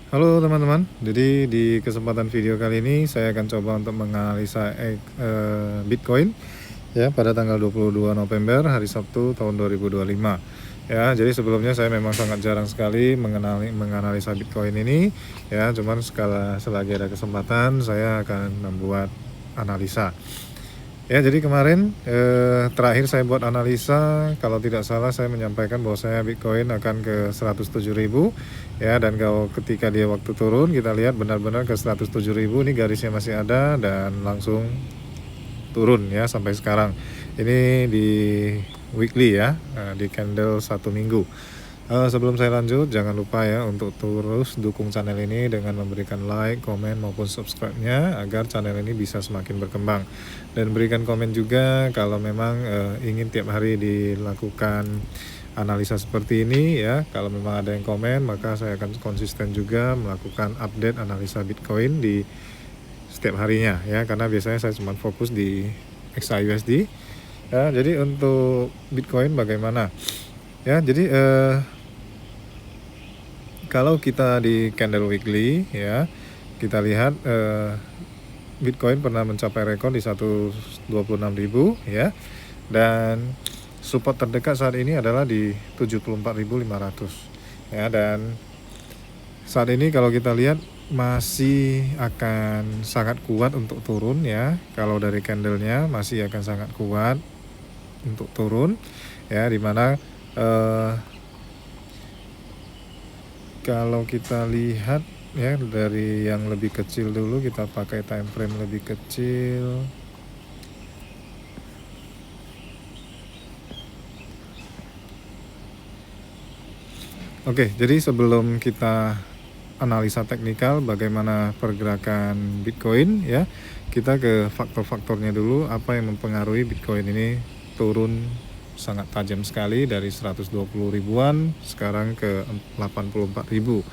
Halo teman-teman, jadi di kesempatan video kali ini saya akan coba untuk menganalisa Bitcoin ya pada tanggal 22 November hari Sabtu tahun 2025. Ya, jadi sebelumnya saya memang sangat jarang sekali menganalisa Bitcoin ini ya, cuman selagi ada kesempatan saya akan membuat analisa. Ya, jadi kemarin terakhir saya buat analisa, kalau tidak salah saya menyampaikan bahwa saya Bitcoin akan ke 107.000 ya, dan kalau ketika dia waktu turun kita lihat benar-benar ke 107.000, ini garisnya masih ada dan langsung turun ya sampai sekarang. Ini di weekly ya, di candle 1 minggu. Sebelum saya lanjut, jangan lupa ya untuk terus dukung channel ini dengan memberikan like, komen maupun subscribe-nya agar channel ini bisa semakin berkembang. Dan berikan komen juga kalau memang ingin tiap hari dilakukan analisa seperti ini ya. Kalau memang ada yang komen, maka saya akan konsisten juga melakukan update analisa Bitcoin di setiap harinya ya, karena biasanya saya cuma fokus di XAUSD ya. Jadi untuk Bitcoin bagaimana ya, jadi kalau kita di candle weekly ya, kita lihat Bitcoin pernah mencapai rekor di 126.000 ya, dan support terdekat saat ini adalah di 74.500 ya. Dan saat ini kalau kita lihat masih akan sangat kuat untuk turun ya. Kalau dari candlenya masih akan sangat kuat untuk turun ya, dimana kalau kita lihat ya dari yang lebih kecil dulu, kita pakai time frame lebih kecil. Oke, jadi sebelum kita analisa teknikal bagaimana pergerakan Bitcoin ya, kita ke faktor-faktornya dulu. Apa yang mempengaruhi Bitcoin ini turun sangat tajam sekali dari 120 ribuan sekarang ke 84.000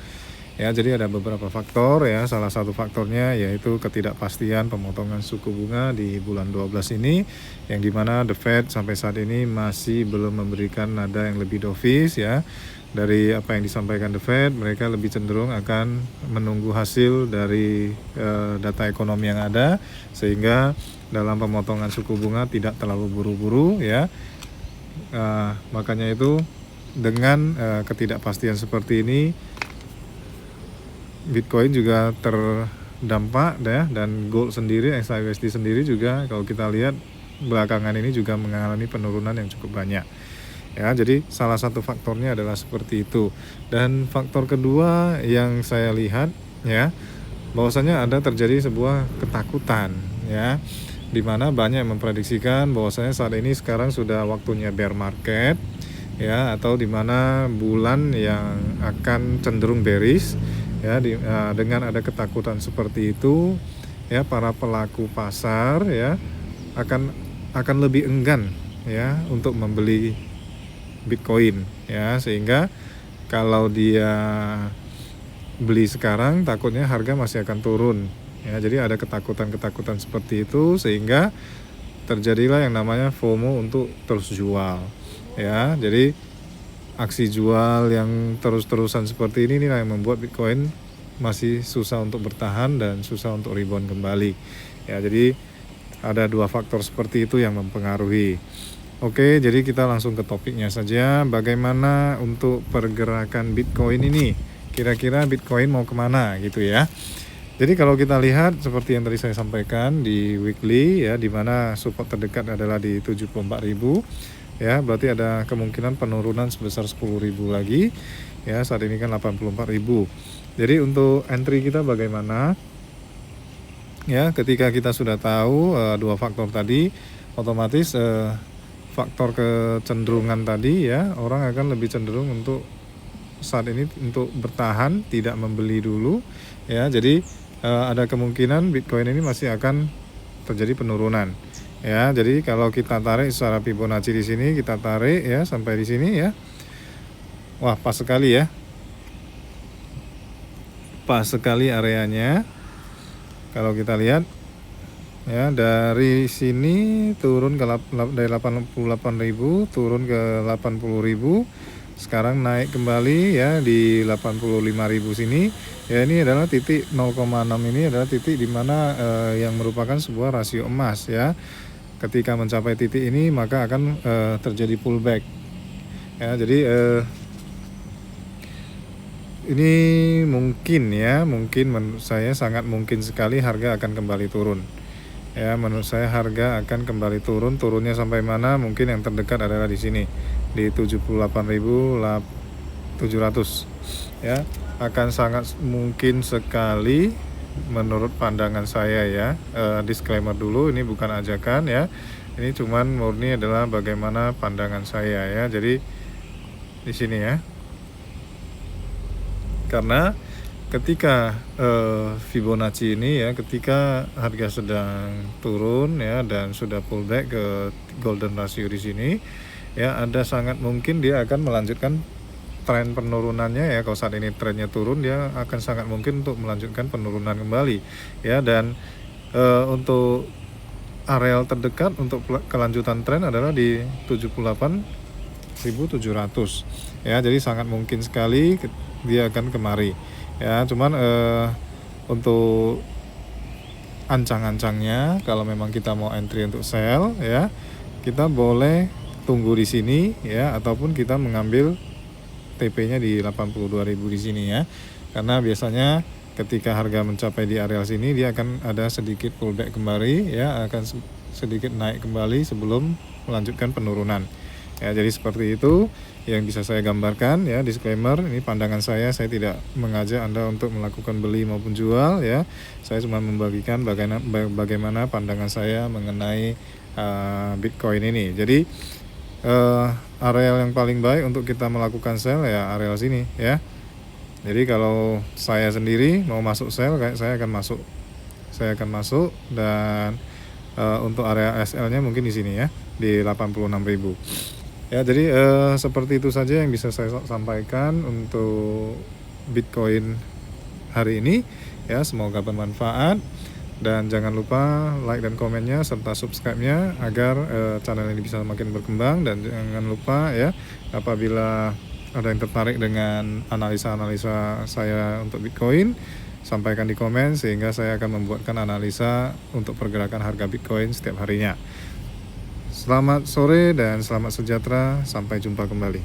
ya. Jadi ada beberapa faktor ya. Salah satu faktornya yaitu ketidakpastian pemotongan suku bunga di bulan 12 ini, yang dimana The Fed sampai saat ini masih belum memberikan nada yang lebih dovish ya. Dari apa yang disampaikan The Fed, mereka lebih cenderung akan menunggu hasil dari data ekonomi yang ada, sehingga dalam pemotongan suku bunga tidak terlalu buru-buru ya. Makanya itu dengan ketidakpastian seperti ini, Bitcoin juga terdampak ya, dan gold sendiri, XAUSD sendiri juga kalau kita lihat belakangan ini juga mengalami penurunan yang cukup banyak ya. Jadi salah satu faktornya adalah seperti itu. Dan faktor kedua yang saya lihat ya, bahwasanya ada terjadi sebuah ketakutan ya, dimana banyak yang memprediksikan bahwasanya saat ini sekarang sudah waktunya bear market ya, atau dimana bulan yang akan cenderung bearish ya. Dengan ada ketakutan seperti itu ya, para pelaku pasar ya akan lebih enggan ya untuk membeli Bitcoin ya, sehingga kalau dia beli sekarang takutnya harga masih akan turun ya. Jadi ada ketakutan seperti itu, sehingga terjadilah yang namanya FOMO untuk terus jual ya. Jadi aksi jual yang terus-terusan seperti ini inilah yang membuat Bitcoin masih susah untuk bertahan dan susah untuk rebound kembali ya. Jadi ada dua faktor seperti itu yang mempengaruhi. Oke, jadi kita langsung ke topiknya saja. Bagaimana untuk pergerakan Bitcoin ini? Kira-kira Bitcoin mau kemana gitu ya. Jadi kalau kita lihat seperti yang tadi saya sampaikan di weekly ya, dimana support terdekat adalah di 74.000 ya, berarti ada kemungkinan penurunan sebesar 10.000 lagi ya. Saat ini kan 84.000. Jadi untuk entry kita bagaimana ya, ketika kita sudah tahu dua faktor tadi, otomatis faktor kecenderungan tadi ya, orang akan lebih cenderung untuk saat ini untuk bertahan, tidak membeli dulu ya. Jadi ada kemungkinan Bitcoin ini masih akan terjadi penurunan ya. Jadi kalau kita tarik secara Fibonacci di sini, kita tarik ya sampai di sini ya. Wah, pas sekali ya. Pas sekali areanya. Kalau kita lihat ya, dari sini turun ke dari 88.000 turun ke 80.000 sekarang naik kembali ya di 85.000 sini. Ya, ini adalah titik 0,6, ini adalah titik dimana yang merupakan sebuah rasio emas ya. Ketika mencapai titik ini maka akan terjadi pullback ya. Jadi ini mungkin ya, mungkin menurut saya sangat mungkin sekali harga akan kembali turun ya. Menurut saya harga akan kembali turun. Turunnya sampai mana? Mungkin yang terdekat adalah di sini di 78.700 ya. Akan sangat mungkin sekali menurut pandangan saya ya. Disclaimer dulu, ini bukan ajakan ya, ini cuman murni adalah bagaimana pandangan saya ya. Jadi di sini ya, karena ketika Fibonacci ini ya, ketika harga sedang turun ya dan sudah pullback ke golden ratio di sini ya, ada sangat mungkin dia akan melanjutkan tren penurunannya ya. Kalau saat ini trennya turun, dia akan sangat mungkin untuk melanjutkan penurunan kembali ya. Dan untuk areal terdekat untuk kelanjutan tren adalah di 78.700 ya. Jadi sangat mungkin sekali dia akan kemari ya. Cuman untuk ancang-ancangnya, kalau memang kita mau entry untuk sell ya, kita boleh tunggu di sini ya, ataupun kita mengambil TP-nya di 82.000 di sini ya. Karena biasanya ketika harga mencapai di area sini, dia akan ada sedikit pullback kembali ya, akan sedikit naik kembali sebelum melanjutkan penurunan ya. Jadi seperti itu yang bisa saya gambarkan ya. Disclaimer, ini pandangan saya tidak mengajak Anda untuk melakukan beli maupun jual ya. Saya cuma membagikan bagaimana pandangan saya mengenai Bitcoin ini. Jadi area yang paling baik untuk kita melakukan sell ya area sini ya. Jadi kalau saya sendiri mau masuk sell, saya akan masuk dan untuk area SL-nya mungkin di sini ya, di 86.000 ya. Jadi seperti itu saja yang bisa saya sampaikan untuk Bitcoin hari ini ya. Semoga bermanfaat, dan jangan lupa like dan komennya serta subscribe-nya agar channel ini bisa makin berkembang. Dan jangan lupa ya, apabila ada yang tertarik dengan analisa-analisa saya untuk Bitcoin, sampaikan di komen sehingga saya akan membuatkan analisa untuk pergerakan harga Bitcoin setiap harinya. Selamat sore dan selamat sejahtera, sampai jumpa kembali.